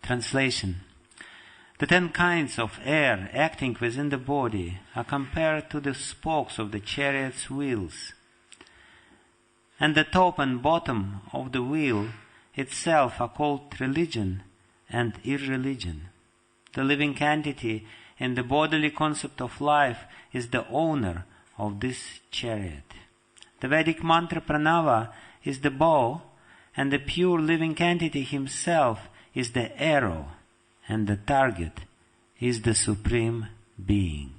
Translation. The 10 kinds of air acting within the body are compared to the spokes of the chariot's wheels. And the top and bottom of the wheel itself are called religion and irreligion. The living entity in the bodily concept of life is the owner of this chariot. The Vedic mantra pranava is the bow, and the pure living entity himself is the arrow, and the target is the Supreme Being.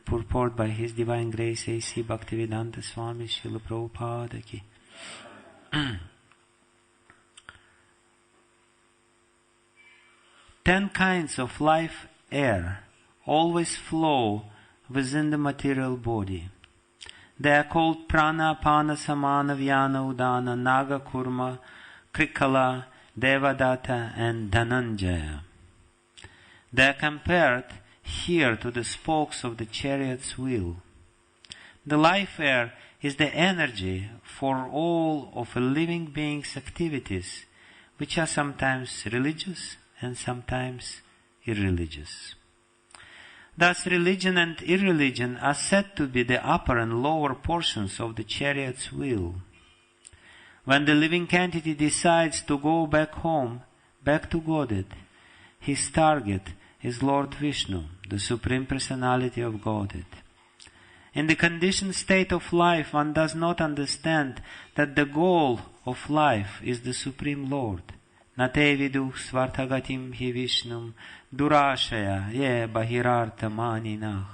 Purport by His Divine Grace A.C. Bhakti Vijnana Goswami Srila Prabhupada ki. 10 kinds of life air always flow within the material body. They are called prana, pana, samana, vyana, udana, naga, kurma, krikala, devadatta and dhananjaya. They are compared here to the spokes of the chariot's wheel. The life air is the energy for all of a living being's activities, which are sometimes religious and sometimes irreligious. Thus, religion and irreligion are said to be the upper and lower portions of the chariot's wheel. When the living entity decides to go back home, back to Godhead, his target is Lord Vishnu, the Supreme Personality of Godhead. In the conditioned state of life, one does not understand that the goal of life is the Supreme Lord. Nate vidu svartagatim hi Vishnum durashaya ye bahirartha maninah.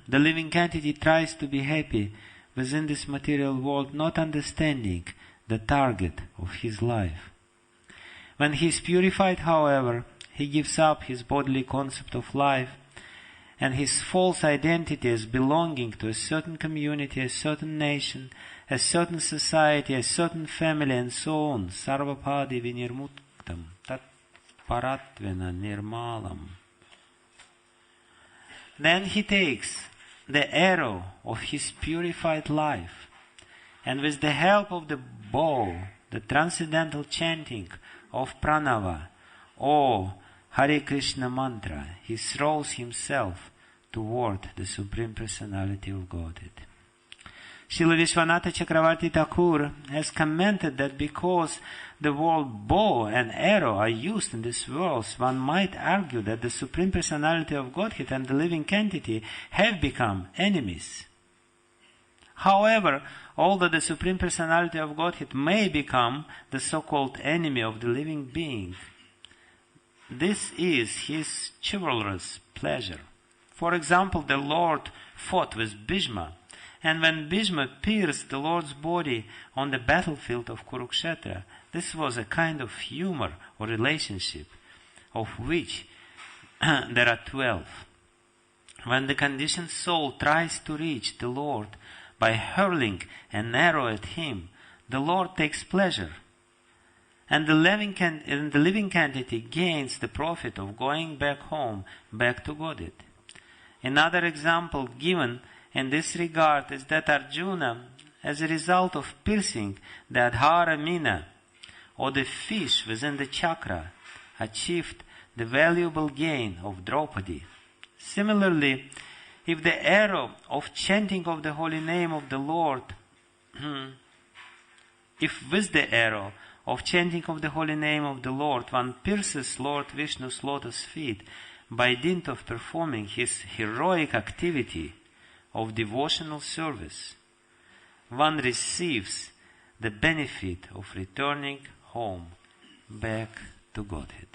The living entity tries to be happy within this material world, not understanding the target of his life. When he is purified, however, he gives up his bodily concept of life and his false identity as belonging to a certain community, a certain nation, a certain society, a certain family, and so on. Sarvapadi vinirmuktam tat paratvena nirmalam. Then he takes the arrow of his purified life, and with the help of the bow, the transcendental chanting of pranava, or Hare Krishna mantra, he throws himself toward the Supreme Personality of Godhead. Srila Vishwanatha Chakravarti Thakur has commented that because the word bow and arrow are used in this verse, one might argue that the Supreme Personality of Godhead and the living entity have become enemies. However, although the Supreme Personality of Godhead may become the so-called enemy of the living being, this is his chivalrous pleasure. For example, the Lord fought with Bhishma, and when Bhishma pierced the Lord's body on the battlefield of Kurukshetra, this was a kind of humor or relationship, of which there are 12. When the conditioned soul tries to reach the Lord by hurling an arrow at him, the Lord takes pleasure, and the living entity gains the profit of going back home, back to Godhead. Another example given in this regard is that Arjuna, as a result of piercing the Adhara Mina, or the fish within the chakra, achieved the valuable gain of Draupadi. Similarly, if the arrow of chanting of the holy name of the Lord, if with the arrow of chanting of the holy name of the Lord one pierces Lord Vishnu's lotus feet by dint of performing his heroic activity of devotional service, one receives the benefit of returning home back to Godhead.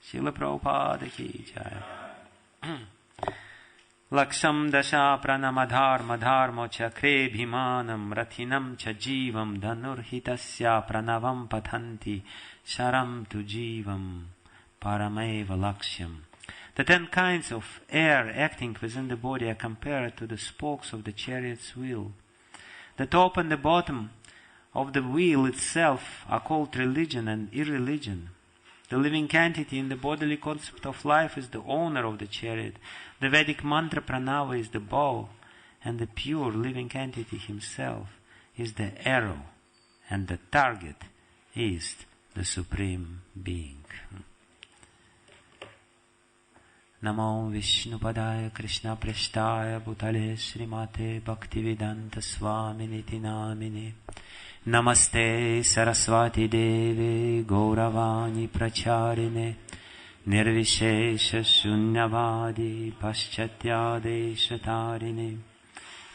Srila Prabhupada ki jai. Laksham dasha pranamadharma dharma chakre bhimanam rathinam cha jivam dhanurhitasya pranavam pathanti sharam tu jivam parameva lakshyam. The 10 kinds of air acting within the body are compared to the spokes of the chariot's wheel. The top and the bottom of the wheel itself are called religion and irreligion. The living entity in the bodily concept of life is the owner of the chariot. The Vedic mantra pranava is the bow, and the pure living entity himself is the arrow, and the target is the Supreme Being. Namo Vishnupadaya Krishna Preshtaya Bhutale Srimate Bhakti Vedanta Swami Niti Namine Namaste Saraswati Devi Gauravani Pracharine Nirvishesha Shunyavadi Paschatya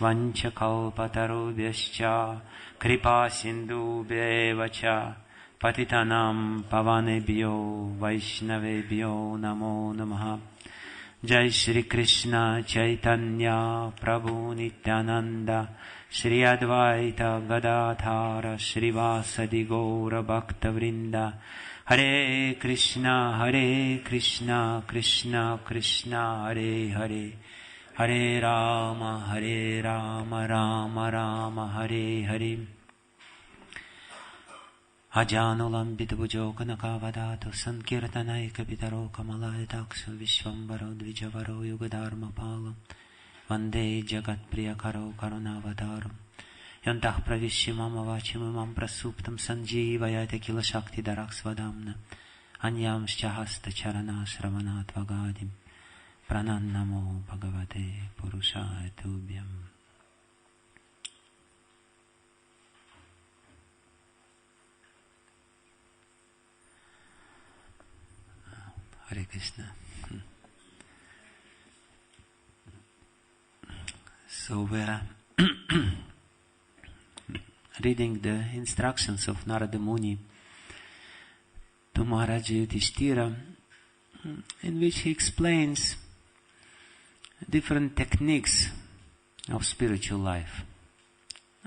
Vanchakalpatarubhyascha Kripa Sindhubhyevacha Patitanam Pavanebhyo Vaishnavebhyo Namo Namaha. Jai Shri Krishna Chaitanya Prabhu Nityananda Shri Advaita Gadadhara Srivasadi Gaura Bhakta Vrinda. Hare Krishna Krishna Krishna Hare Hare, Hare Rama Rama Rama Hare Hare. Ajanulambita Bhujoganakavadato Sankirtanaika Pitaro Kamalayataksha Vishwambaro Dvijavaro Yugadharma Palam Vande Jagat Priyakaro Karunavadaram Yantah Pravishimam Avachimam Prasuptam Sanjeevayate Kila Shakti Daraksvadamna Anyam Shahasta Charana Shravanat Vagadim Pranannamo Bhagavate Purushaya Tubhyam. Hare Krishna. So we are reading the instructions of Narada Muni to Maharaja Yudhishthira, in which he explains different techniques of spiritual life.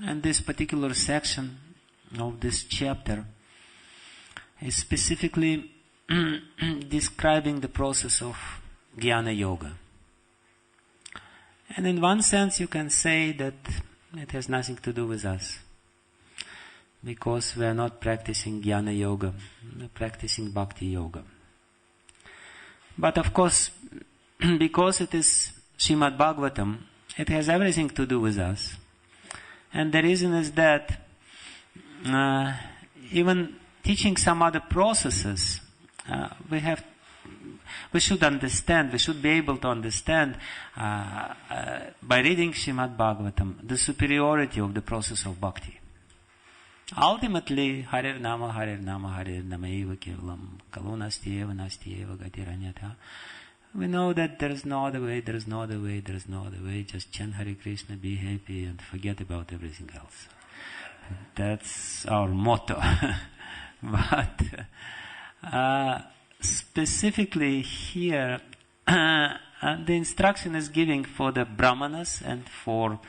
And this particular section of this chapter is specifically describing the process of Jnana Yoga. And in one sense you can say that it has nothing to do with us, because we are not practicing Jnana Yoga, we are practicing Bhakti Yoga. But of course, because it is Srimad Bhagavatam, it has everything to do with us. And the reason is that even teaching some other processes, we should understand, we should be able to understand by reading Srimad Bhagavatam the superiority of the process of bhakti. Ultimately, Harer Nama Eva Kevalam, Kalunasti Eva Nasti Eva Gatiranyata. We know that there is no other way, there is no other way, there is no other way. Just chant Hare Krishna, be happy, and forget about everything else. That's our motto. But specifically here, the instruction is giving for the brahmanas and for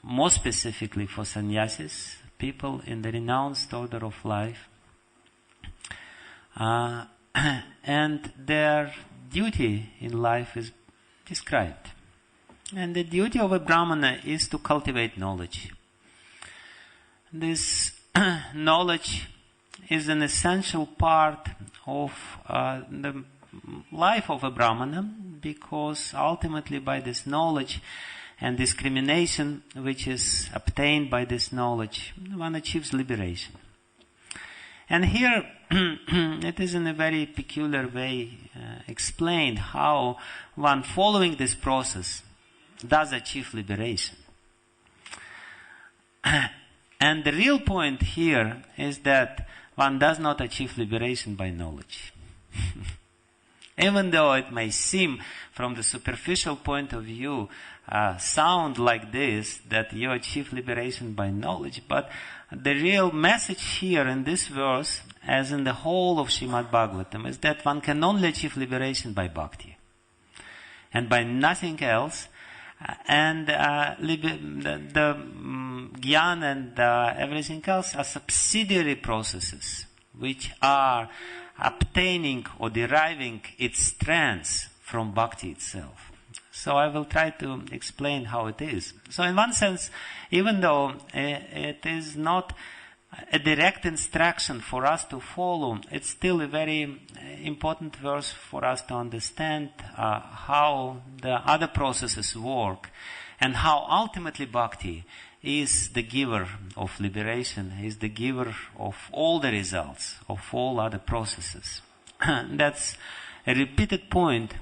more specifically for sannyasis, people in the renounced order of life, and their duty in life is described. And the duty of a brahmana is to cultivate knowledge. This knowledge is an essential part of the life of a brahmana, because ultimately by this knowledge and discrimination which is obtained by this knowledge, one achieves liberation. And here it is in a very peculiar way explained how one following this process does achieve liberation. And the real point here is that one does not achieve liberation by knowledge. Even though it may seem from the superficial point of view sound like this, that you achieve liberation by knowledge, but the real message here in this verse, as in the whole of Srimad Bhagavatam, is that one can only achieve liberation by bhakti and by nothing else. And the gyan and everything else are subsidiary processes which are obtaining or deriving its strength from bhakti itself. So I will try to explain how it is. So in one sense, even though it is not a direct instruction for us to follow, it's still a very important verse for us to understand how the other processes work and how ultimately bhakti is the giver of liberation, is the giver of all the results, of all other processes. That's a repeated point.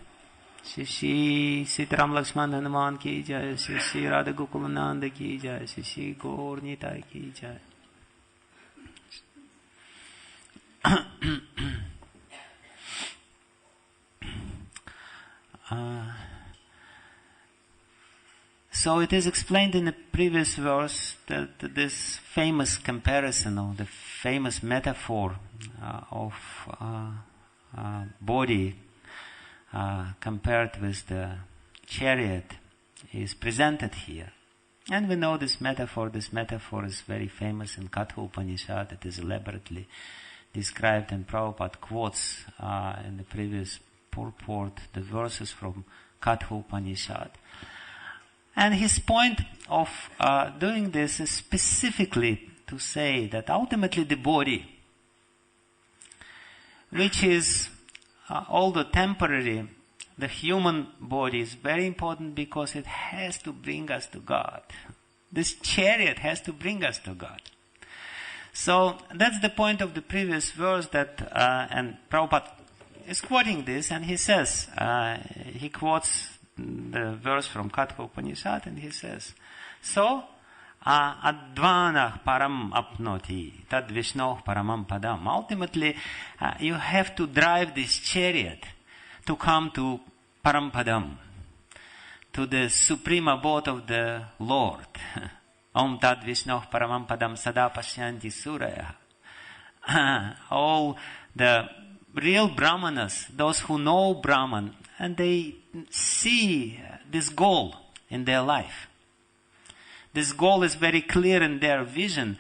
Shri Shri Sitaram Lakshman Hanuman ki jai, Shri Shri Radha Gokulananda ki jai, Shri Shri Gaur Nitai ki jai. So it is explained in the previous verse that this famous comparison, or the famous metaphor of body compared with the chariot is presented here. And we know this metaphor. This metaphor is very famous in Katha Upanishad. It is elaborately described, and Prabhupada quotes in the previous purport the verses from Katha Upanishad. And his point of doing this is specifically to say that ultimately the body, which is, although temporary, the human body is very important because it has to bring us to God. This chariot has to bring us to God. So that's the point of the previous verse that, and Prabhupada is quoting this, and he says, he quotes the verse from Katha Upanishad, and he says, so, advanah param apnoti, tad vishnoh paramam padam. Ultimately, you have to drive this chariot to come to param padam, to the supreme abode of the Lord. Om tad vishnoh paramam padam sada pashyanti suraya. All the real brahmanas, those who know Brahman, and they see this goal in their life. This goal is very clear in their vision,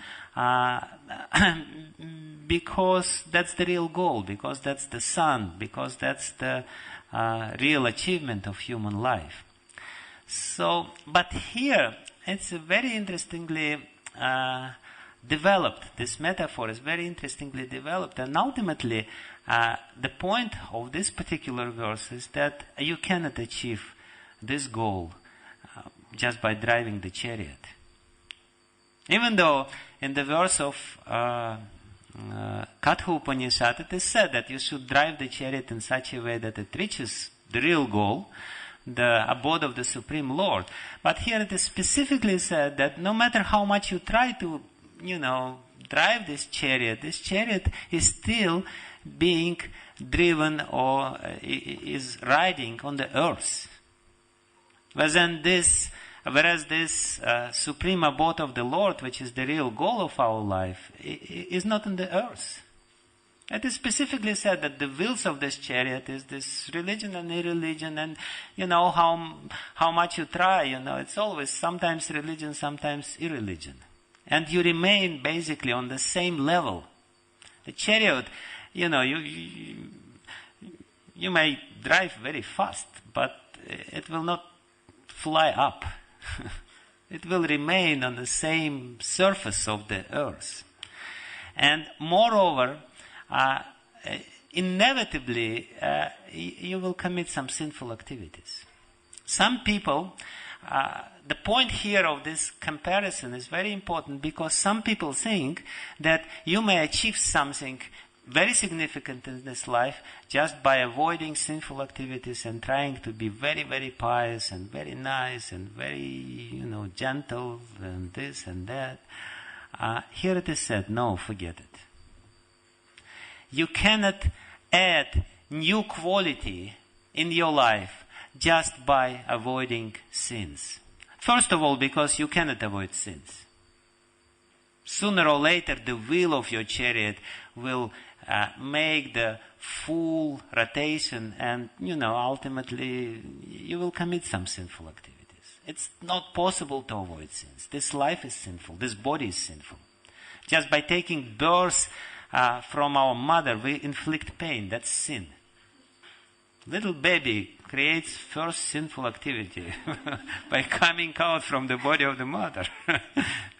because that's the real goal, because that's the sun, because that's the real achievement of human life. So, but here, it's very interestingly developed. This metaphor is very interestingly developed, and ultimately, the point of this particular verse is that you cannot achieve this goal just by driving the chariot. Even though in the verse of Katha Upanishad it is said that you should drive the chariot in such a way that it reaches the real goal, the abode of the Supreme Lord. But here it is specifically said that no matter how much you try to, drive this chariot is still being driven or is riding on the earth. Whereas this supreme abode of the Lord, which is the real goal of our life, is not on the earth. It is specifically said that the wheels of this chariot is this religion and irreligion, and how much you try, it's always sometimes religion, sometimes irreligion. And you remain basically on the same level. The chariot, you may drive very fast, but it will not fly up. It will remain on the same surface of the earth. And moreover, inevitably, you will commit some sinful activities. Some people, the point here of this comparison is very important, because some people think that you may achieve something very significant in this life just by avoiding sinful activities and trying to be very, very pious and very nice and very, gentle and this and that. Here it is said, no, forget it. You cannot add new quality in your life just by avoiding sins. First of all, because you cannot avoid sins. Sooner or later, the wheel of your chariot will make the full rotation, and, ultimately, you will commit some sinful activities. It's not possible to avoid sins. This life is sinful. This body is sinful. Just by taking birth from our mother, we inflict pain. That's sin. Little baby creates first sinful activity by coming out from the body of the mother.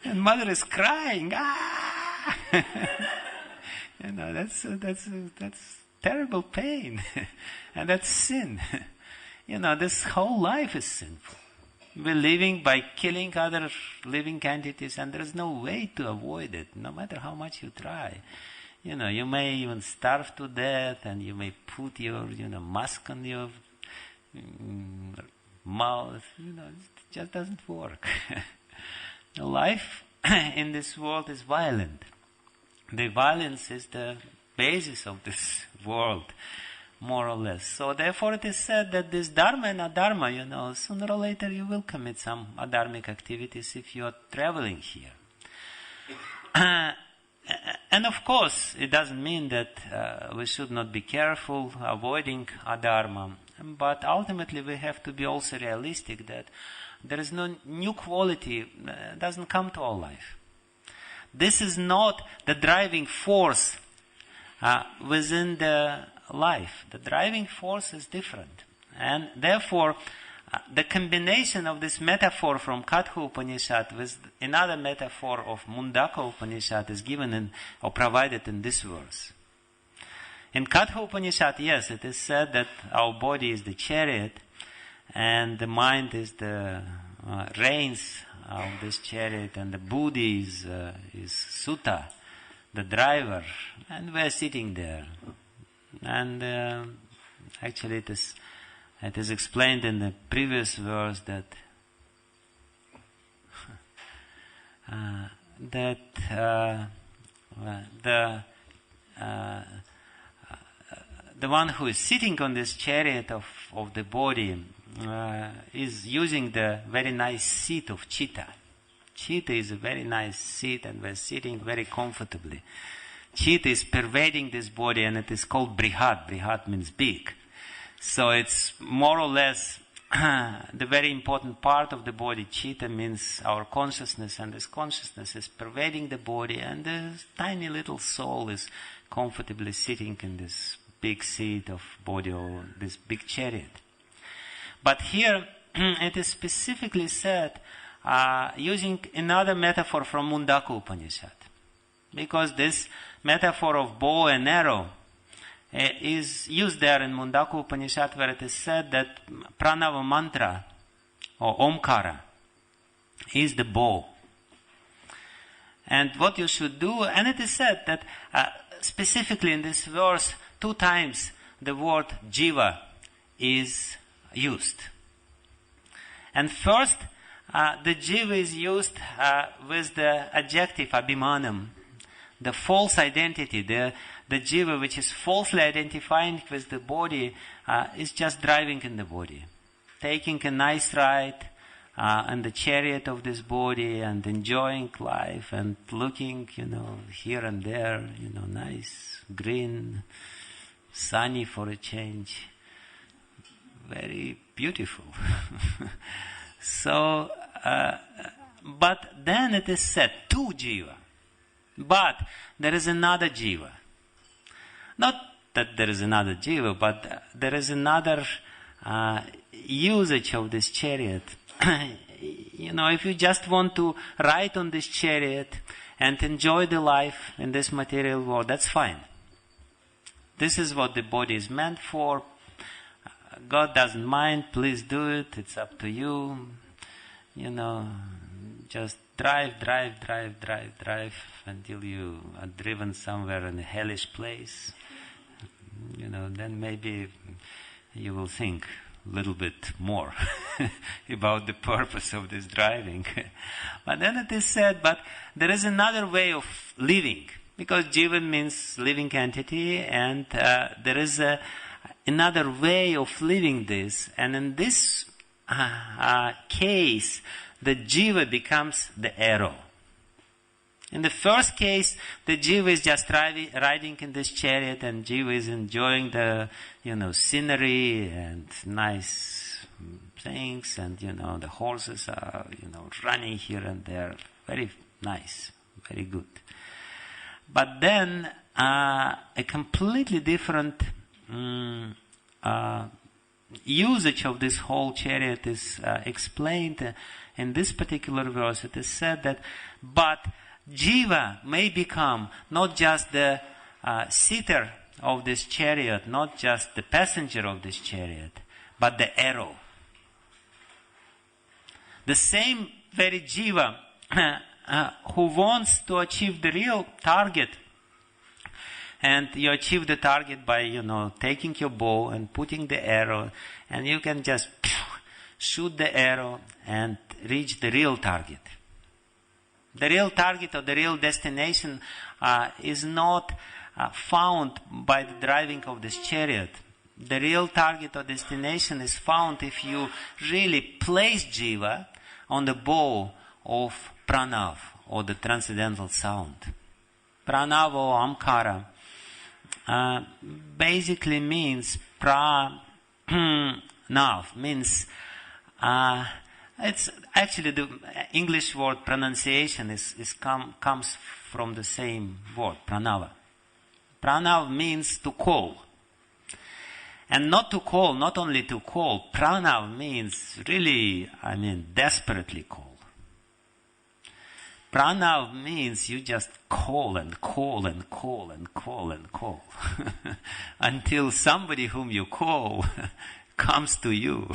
And mother is crying. Ah! That's terrible pain. And that's sin. This whole life is sinful. We're living by killing other living entities, and there's no way to avoid it, no matter how much you try. You may even starve to death, and you may put your, mask on your mouth. It just doesn't work. Life in this world is violent. The violence is the basis of this world, more or less. So therefore it is said that this dharma and adharma, sooner or later you will commit some adharmic activities if you are traveling here. And of course, it doesn't mean that we should not be careful, avoiding adharma. But ultimately we have to be also realistic that there is no new quality doesn't come to our life. This is not the driving force within the life. The driving force is different. And therefore, the combination of this metaphor from Katha Upanishad with another metaphor of Mundaka Upanishad is given or provided in this verse. In Katha Upanishad, yes, it is said that our body is the chariot and the mind is the reins of this chariot, and the buddhi is Sutta, the driver, and we are sitting there. And actually it is explained in the previous verse that the one who is sitting on this chariot of the body is using the very nice seat of Chitta. Chitta is a very nice seat, and we're sitting very comfortably. Chitta is pervading this body, and it is called Brihat. Brihat means big. So it's more or less the very important part of the body. Chitta means our consciousness, and this consciousness is pervading the body, and this tiny little soul is comfortably sitting in this big seat of body, or this big chariot. But here it is specifically said using another metaphor from Mundaka Upanishad. Because this metaphor of bow and arrow is used there in Mundaka Upanishad, where it is said that pranava mantra or omkara is the bow. And what you should do, and it is said that specifically in this verse 2 times the word jiva is used. And first, the jiva is used with the adjective abhimanam, the false identity. The jiva, which is falsely identifying with the body, is just driving in the body, taking a nice ride in the chariot of this body and enjoying life and looking, here and there, nice, green, sunny for a change. Very beautiful. So, but then it is said, 2 jiva. But there is another jiva. Not that there is another jiva, but there is another usage of this chariot. If you just want to ride on this chariot and enjoy the life in this material world, that's fine. This is what the body is meant for. God doesn't mind, please do it, it's up to you. Just drive until you are driven somewhere in a hellish place. Then maybe you will think a little bit more about the purpose of this driving. But then it is said, but there is another way of living, because jivan means living entity, and there is another way of living this, and in this case, the jiva becomes the arrow. In the first case, the jiva is just riding in this chariot, and jiva is enjoying the, scenery and nice things, and, the horses are, running here and there. Very nice, very good. But then, a completely different usage of this whole chariot is explained in this particular verse. It is said that, but jiva may become not just the seater of this chariot, not just the passenger of this chariot, but the arrow. The same very jiva who wants to achieve the real target, and you achieve the target by, taking your bow and putting the arrow, and you can just shoot the arrow and reach the real target. The real target or the real destination is not found by the driving of this chariot. The real target or destination is found if you really place jiva on the bow of pranav, or the transcendental sound. Pranav or amkara basically means pranav, means it's actually the English word pronunciation comes from the same word, pranava. Pranav means to call. And not to call, not only to call, pranav means really, desperately call. Pranav means you just call and call and call and call and call until somebody whom you call comes to you.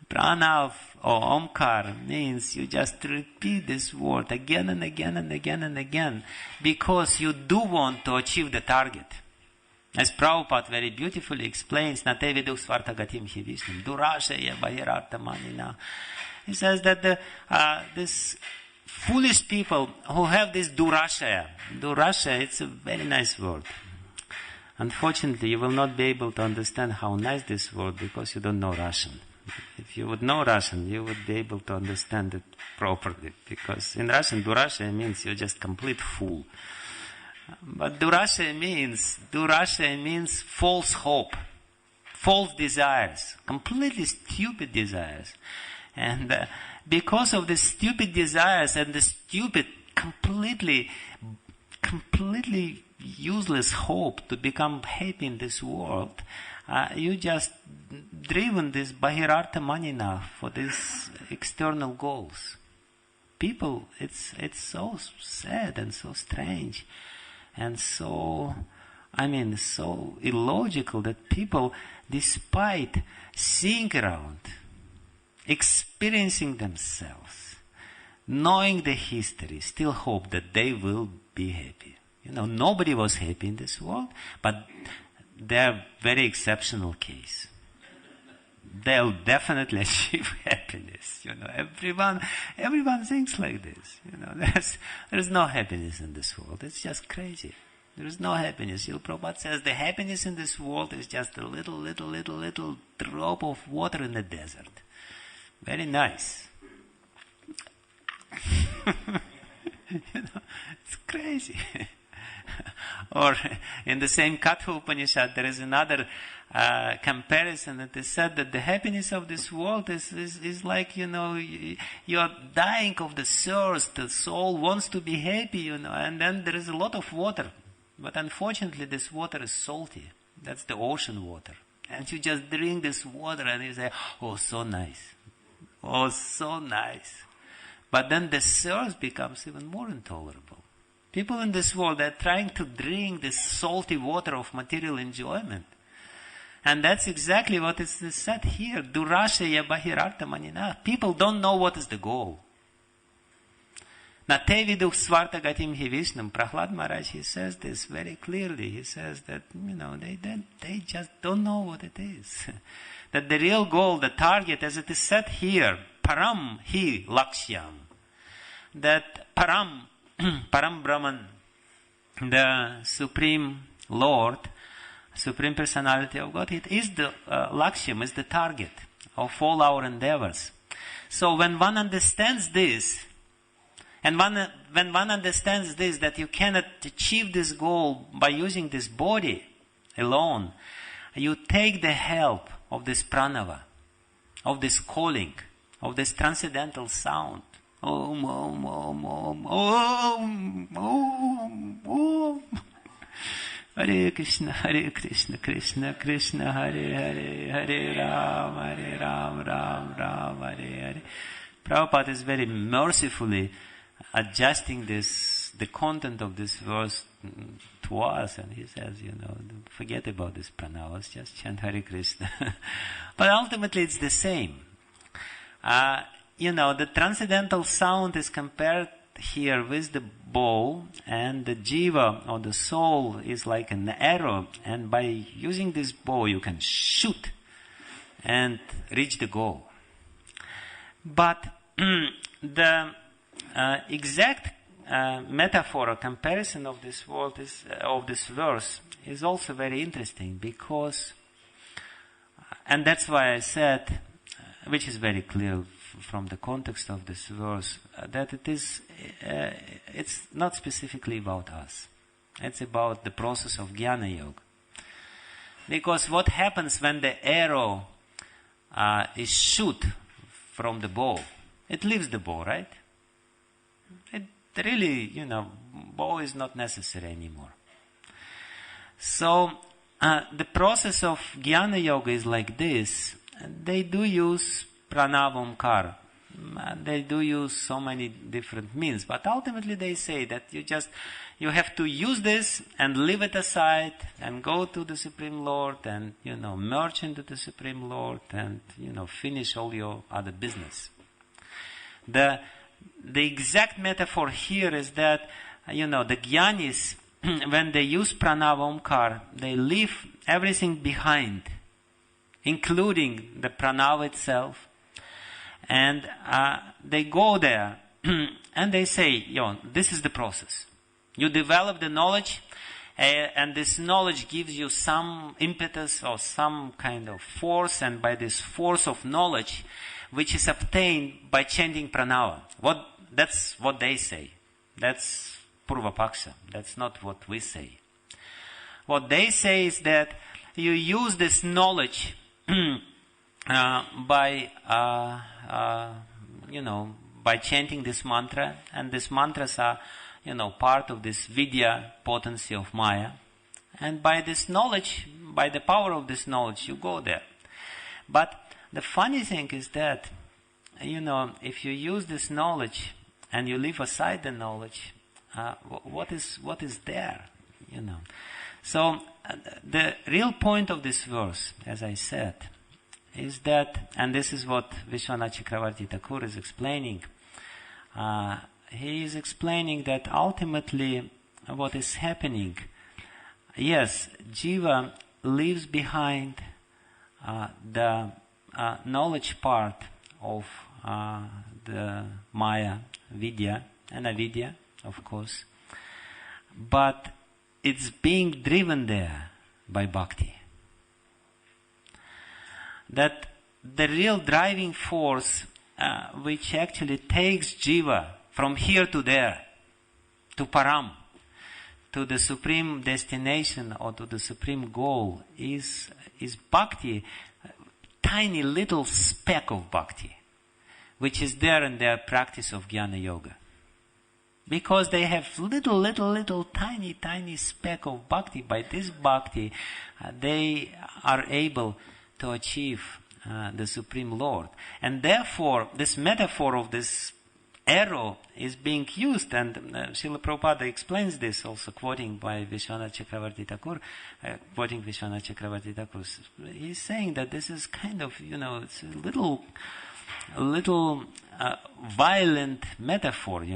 Pranav or Omkar means you just repeat this word again and again and again and again because you do want to achieve the target. As Prabhupada very beautifully explains, Nate viduh svartagatim hi Vishnum, durashaya bahirartha manina. He says that this foolish people who have this durashaya, it's a very nice word. Unfortunately, you will not be able to understand how nice this word because you don't know Russian. If you would know Russian, you would be able to understand it properly. Because in Russian, durashaya means you're just complete fool. But durashaya means false hope, false desires, completely stupid desires. And because of the stupid desires and the stupid, completely useless hope to become happy in this world, you just driven this bahirartha manina for these external goals. People, it's so sad and so strange and so illogical that people, despite seeing around, experiencing themselves, knowing the history, still hope that they will be happy. Nobody was happy in this world, but they're very exceptional case. They'll definitely achieve happiness. Everyone thinks like this. There's no happiness in this world. It's just crazy. There is no happiness. Prabhupada says the happiness in this world is just a little drop of water in the desert. Very nice. It's crazy. Or in the same Katha Upanishad, there is another comparison that is said that the happiness of this world is like, you're dying of the thirst, the soul wants to be happy, and then there is a lot of water. But unfortunately, this water is salty. That's the ocean water. And you just drink this water and you say, oh, so nice. Oh, so nice. But then the thirst becomes even more intolerable. People in this world are trying to drink this salty water of material enjoyment. And that's exactly what is said here. Durashaya bahirartha manina. People don't know what is the goal. Nate viduh svartagatim hi Vishnum. Prahlad Maharaj, he says this very clearly. He says that, they just don't know what it is. That the real goal, the target, as it is said here, param hi lakshyam. That param Brahman, the Supreme Lord, Supreme Personality of God, it is the lakshyam, is the target of all our endeavors. So when one understands this, and when one understands this, that you cannot achieve this goal by using this body alone, you take the help of this pranava, of this calling, of this transcendental sound. Om, om, om, om, om, om, om. Hare Krishna, Krishna, Krishna, Hare Hare, Hare Ram, Ram, Ram, Hare Hare. Prabhupada is very mercifully adjusting the content of this verse to us, and he says, forget about this pranavas, just chant Hare Krishna. But ultimately it's the same. the transcendental sound is compared here with the bow, and the jiva or the soul is like an arrow, and by using this bow you can shoot and reach the goal. But the exact metaphor or comparison of this world of this verse is also very interesting, because, and that's why I said, which is very clear from the context of this verse, that it's not specifically about us. It's about the process of Jnana Yoga. Because what happens when the arrow is shoot from the bow? It leaves the bow, right? It really, bow is not necessary anymore. So the process of Jnana Yoga is like this. They do use pranavamkar. They do use so many different means, but ultimately they say that you have to use this and leave it aside and go to the Supreme Lord and, merge into the Supreme Lord and, finish all your other business. The exact metaphor here is that, the Jnanis, when they use pranavamkar, they leave everything behind, including the pranav itself, and they go there and they say, this is the process. You develop the knowledge, and this knowledge gives you some impetus or some kind of force, and by this force of knowledge, which is obtained by chanting pranava. That's what they say. That's Purvapaksha. That's not what we say. What they say is that you use this knowledge by chanting this mantra, and these mantras are, part of this vidya potency of Maya, and by this knowledge, by the power of this knowledge, you go there. But the funny thing is that, if you use this knowledge and you leave aside the knowledge, what is there, So the real point of this verse, as I said, is that, and this is what Vishwanath Chakravarti Thakur is explaining, he is explaining that ultimately what is happening, yes, Jiva leaves behind the knowledge part of the Maya, Vidya, and Avidya, of course, but it's being driven there by Bhakti. That the real driving force which actually takes Jiva from here to there, to Param, to the supreme destination or to the supreme goal, is Bhakti, tiny little speck of Bhakti, which is there in their practice of Jnana Yoga. Because they have little, tiny speck of Bhakti. By this Bhakti, they are able to achieve the Supreme Lord. And therefore, this metaphor of this arrow is being used, and Srila Prabhupada explains this also, quoting Vishwanath Chakravarti Thakur. He's saying that this is kind of, it's a little violent metaphor,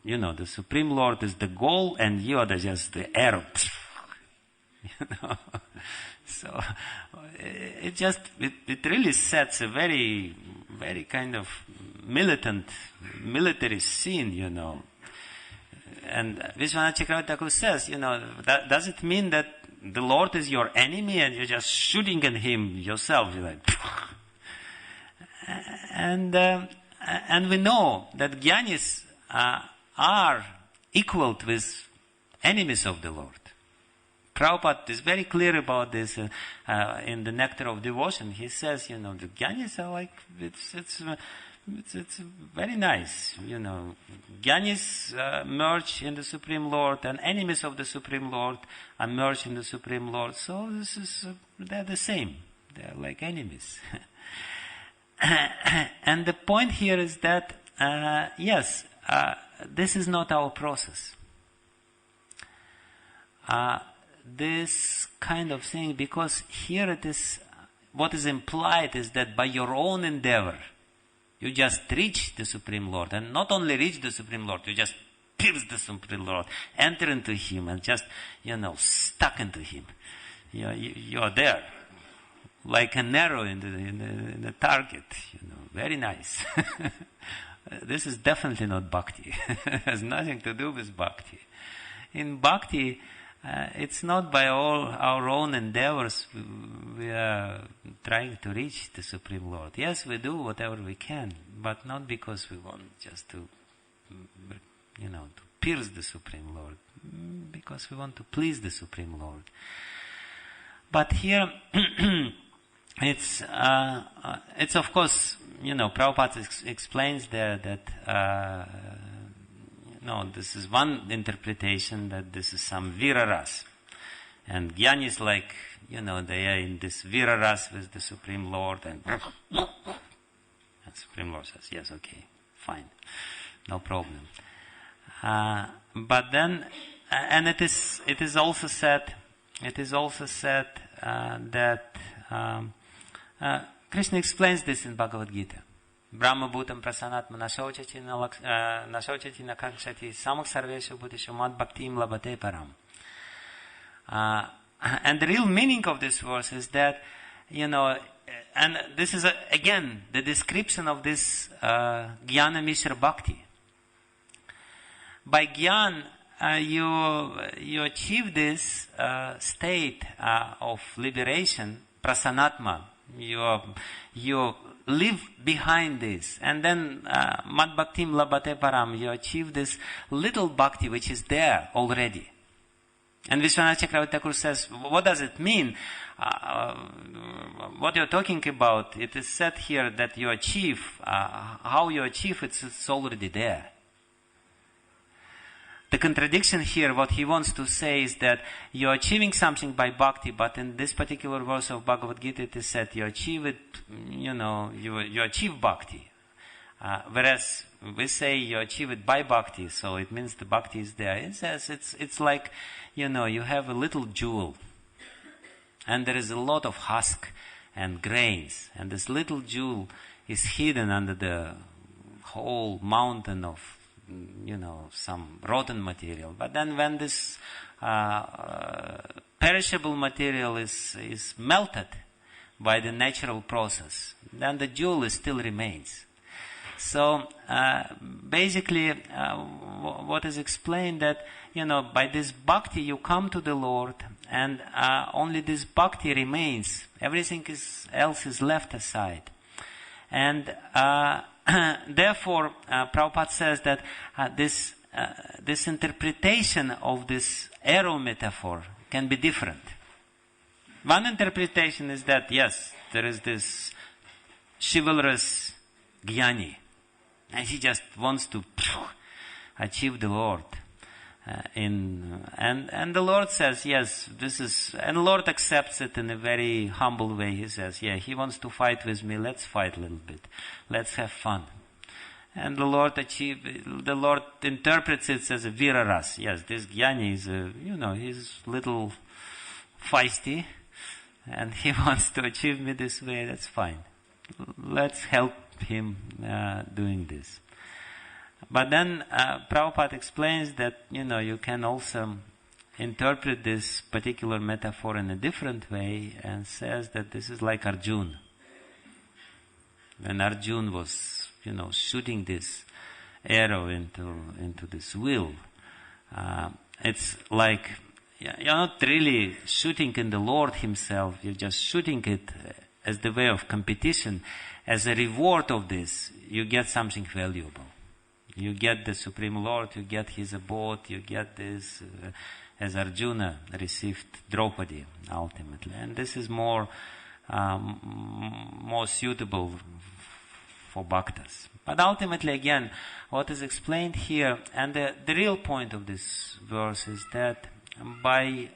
the Supreme Lord is the goal and you are just the arrow. So it really sets a very, very kind of militant, military scene, And Vishwanath Chakravarti Thakur says, does it mean that the Lord is your enemy and you're just shooting at him yourself? You're like, and we know that Jnanis are equaled with enemies of the Lord. Prabhupada is very clear about this in the Nectar of Devotion. He says, the Jnanis are like, it's very nice, Jnanis merge in the Supreme Lord, and enemies of the Supreme Lord are merged in the Supreme Lord. So they're the same. They're like enemies. And the point here is that, this is not our process. This kind of thing, because here it is, what is implied is that by your own endeavor, You just reach the Supreme Lord. And not only reach the Supreme Lord, you just pierce the Supreme Lord, enter into Him and just, stuck into Him. You are there. Like an arrow in the target. Very nice. This is definitely not bhakti. It has nothing to do with bhakti. In bhakti, it's not by all our own endeavors we are trying to reach the Supreme Lord. Yes, we do whatever we can, but not because we want just to, to pierce the Supreme Lord, because we want to please the Supreme Lord. But here, it's of course, Prabhupada explains there that, this is one interpretation, that this is some viraras. And Jnani is like, they are in this viraras with the Supreme Lord, and Supreme Lord says, yes, okay, fine, no problem. But then, and it is also said that Krishna explains this in Bhagavad Gita. Brahma bhutam prasanatma nashauchati nakakshati samak sarveshu bhutishu mad bhaktim labate param. And the real meaning of this verse is that, and this is again the description of this Jnana Mishra Bhakti. By Jnana, you achieve this state of liberation, prasanatma. You live behind this, and then mad bhaktim labate param. You achieve this little bhakti which is there already. And Vishwanath Chakravarti Thakur says, what does it mean? What you're talking about? It is said here that you achieve. How you achieve it's already there. The contradiction here, what he wants to say is that you're achieving something by bhakti, but in this particular verse of Bhagavad Gita it is said you achieve it, you achieve bhakti. Whereas we say you achieve it by bhakti, so it means the bhakti is there. It says it's like, you have a little jewel, and there is a lot of husk and grains, and this little jewel is hidden under the whole mountain of some rotten material. But then when this perishable material is melted by the natural process, then the jewel still remains. So basically what is explained that, by this bhakti you come to the Lord, and only this bhakti remains. Everything else is left aside. And therefore, Prabhupada says that this interpretation of this arrow metaphor can be different. One interpretation is that, yes, there is this chivalrous Jnani, and he just wants to achieve the Lord. And the Lord says, yes, this is, and the Lord accepts it in a very humble way. He says, yeah, he wants to fight with me, let's fight a little bit. Let's have fun. And the Lord interprets it as a viraras. Yes, this Jnani is, he's little feisty, and he wants to achieve me this way, that's fine. Let's help him doing this. But then Prabhupada explains that, you can also interpret this particular metaphor in a different way, and says that this is like Arjuna. When Arjuna was, shooting this arrow into this wheel, it's like, you're not really shooting in the Lord himself, you're just shooting it as the way of competition. As a reward of this, you get something valuable. You get the Supreme Lord, you get his abode, you get this, as Arjuna received Draupadi ultimately. And this is more suitable for bhaktas. But ultimately, again, what is explained here, and the real point of this verse is that by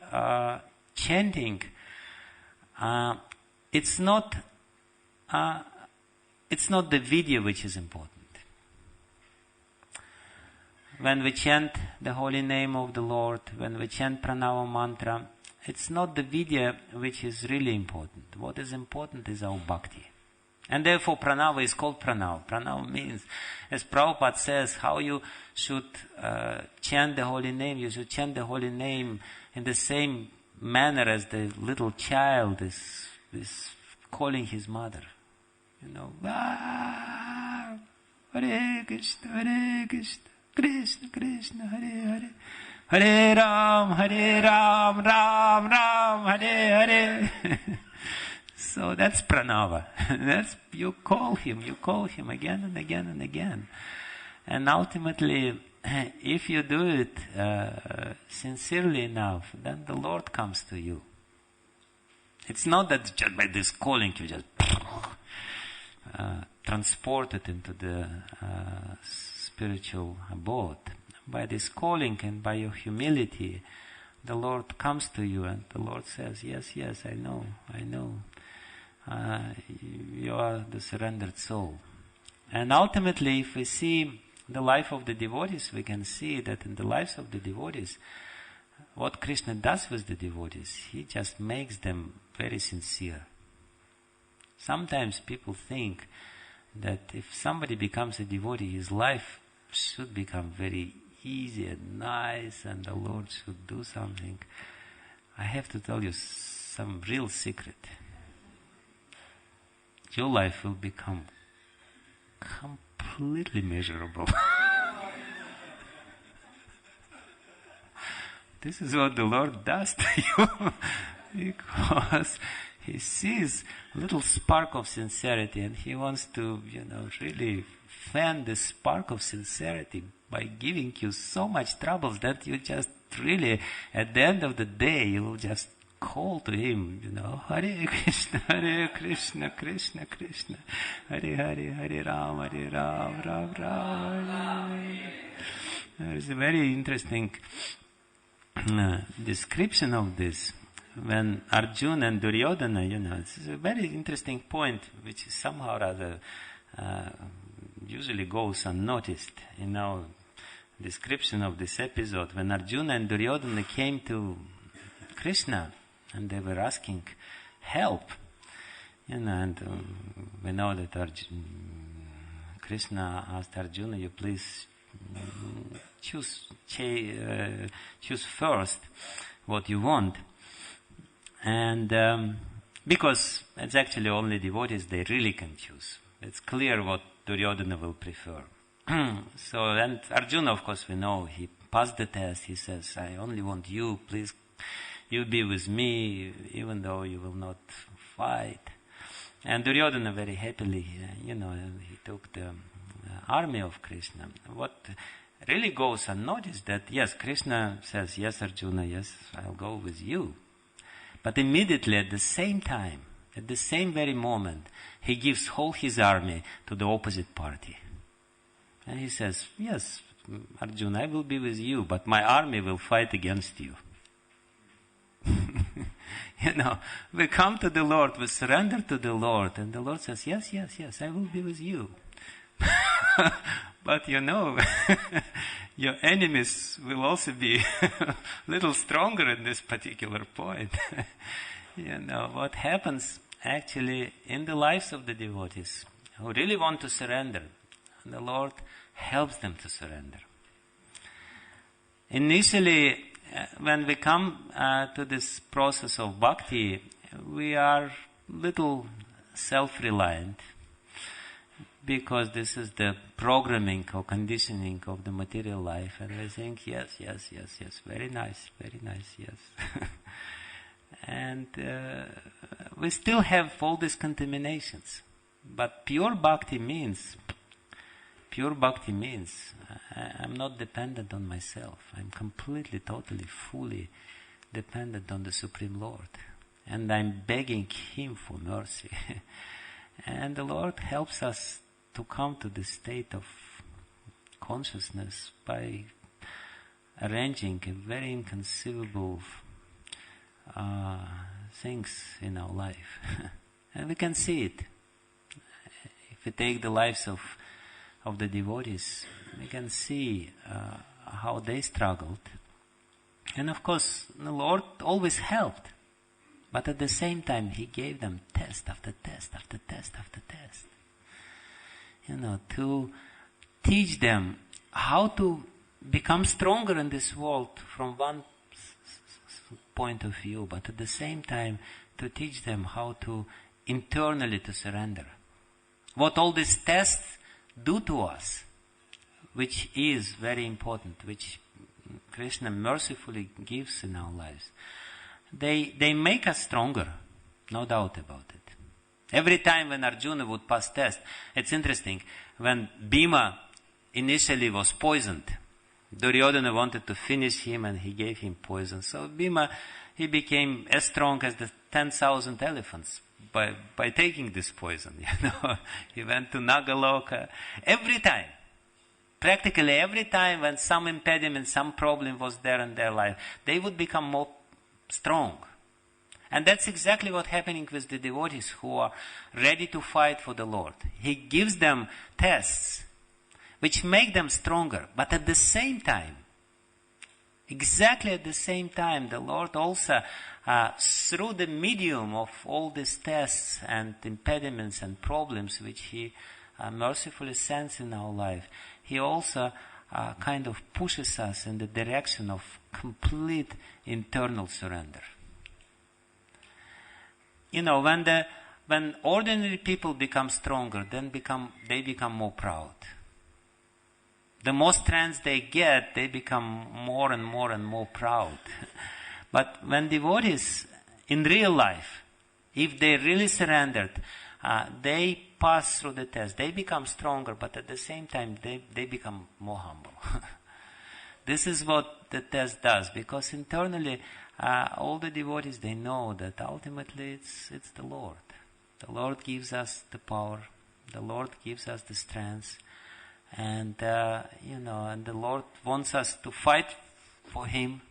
chanting, it's not the video which is important. When we chant the holy name of the Lord, when we chant pranava mantra, it's not the video which is really important. What is important is our bhakti. And therefore pranava is called pranava. Pranava means, as Prabhupada says, how you should chant the holy name. You should chant the holy name in the same manner as the little child is calling his mother. You know, Hare Krishna, Krishna Krishna, Hare Hare, Hare Ram, Ram Ram, Hare Hare. So that's pranava. That's, you call him again and again and again. And ultimately, if you do it sincerely enough, then the Lord comes to you. It's not that just by this calling you just transported into the spiritual abode. By this calling and by your humility, the Lord comes to you and the Lord says, yes, I know. You are the surrendered soul. And ultimately, if we see the life of the devotees, we can see that in the lives of the devotees, what Krishna does with the devotees, he just makes them very sincere. Sometimes people think that if somebody becomes a devotee, his life should become very easy and nice and the Lord should do something. I have to tell you some real secret. Your life will become completely miserable. This is what the Lord does to you. Because He sees a little spark of sincerity and He wants to, really fan this spark of sincerity by giving you so much troubles that you just really, at the end of the day, you will just call to Him, Hare Krishna, Krishna Krishna, Hare Hare, Hare Ram, Ram Ram, Hare. There is a very interesting description of this. When Arjuna and Duryodhana, this is a very interesting point, which is somehow rather usually goes unnoticed in our description of this episode. When Arjuna and Duryodhana came to Krishna and they were asking help, and we know that Krishna asked Arjuna, "You please choose first what you want." And because it's actually only devotees, they really can choose. It's clear what Duryodhana will prefer. So, and Arjuna, of course, we know, he passed the test. He says, "I only want you, please, you be with me, even though you will not fight." And Duryodhana very happily, he took the army of Krishna. What really goes unnoticed that, yes, Krishna says, "Yes, Arjuna, yes, I'll go with you." But immediately at the same time, at the same very moment, he gives whole his army to the opposite party. And he says, "Yes, Arjuna, I will be with you, but my army will fight against you." We come to the Lord, we surrender to the Lord, and the Lord says, "Yes, I will be with you." But your enemies will also be a little stronger in this particular point. What happens actually in the lives of the devotees who really want to surrender, the Lord helps them to surrender. Initially, when we come to this process of bhakti, we are little self-reliant, because this is the programming or conditioning of the material life, and we think, yes, very nice, yes. And we still have all these contaminations. But pure bhakti means I'm not dependent on myself. I'm completely, totally, fully dependent on the Supreme Lord. And I'm begging Him for mercy. And the Lord helps us to come to the state of consciousness by arranging a very inconceivable things in our life. And we can see it. If we take the lives of the devotees, we can see how they struggled. And of course, the Lord always helped. But at the same time, He gave them tests. test after test after test after test. To teach them how to become stronger in this world from one point of view, but at the same time to teach them how to internally to surrender. What all these tests do to us, which is very important, which Krishna mercifully gives in our lives, they make us stronger, no doubt about it. Every time when Arjuna would pass test, it's interesting, when Bhima initially was poisoned, Duryodhana wanted to finish him and he gave him poison. So Bhima, he became as strong as the 10,000 elephants by taking this poison. He went to Nagaloka. Every time, practically every time when some impediment, some problem was there in their life, they would become more strong. And that's exactly what's happening with the devotees who are ready to fight for the Lord. He gives them tests which make them stronger. But at the same time, exactly at the same time, the Lord also, through the medium of all these tests and impediments and problems which He mercifully sends in our life, He also kind of pushes us in the direction of complete internal surrender. When ordinary people become stronger, then they become more proud. The more strength they get, they become more and more and more proud. But when devotees, in real life, if they really surrendered, they pass through the test. They become stronger, but at the same time, they become more humble. This is what the test does, because internally, all the devotees, they know that ultimately it's the Lord. The Lord gives us the power. The Lord gives us the strength. And, and the Lord wants us to fight for Him,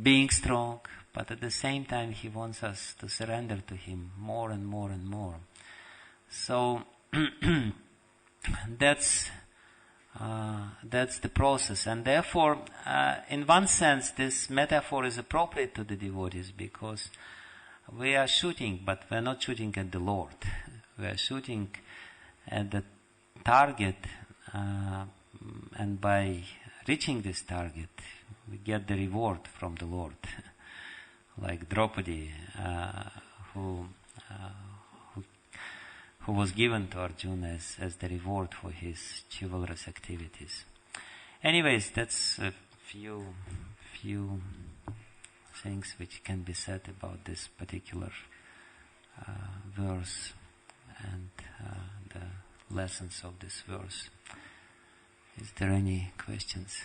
being strong, but at the same time He wants us to surrender to Him more and more and more. So, that's the process. And therefore, in one sense, this metaphor is appropriate to the devotees, because we are shooting, but we are not shooting at the Lord. We are shooting at the target, and by reaching this target, we get the reward from the Lord. Like Draupadi, who was given to Arjuna as the reward for his chivalrous activities. Anyways, that's a few things which can be said about this particular verse and the lessons of this verse. Is there any questions?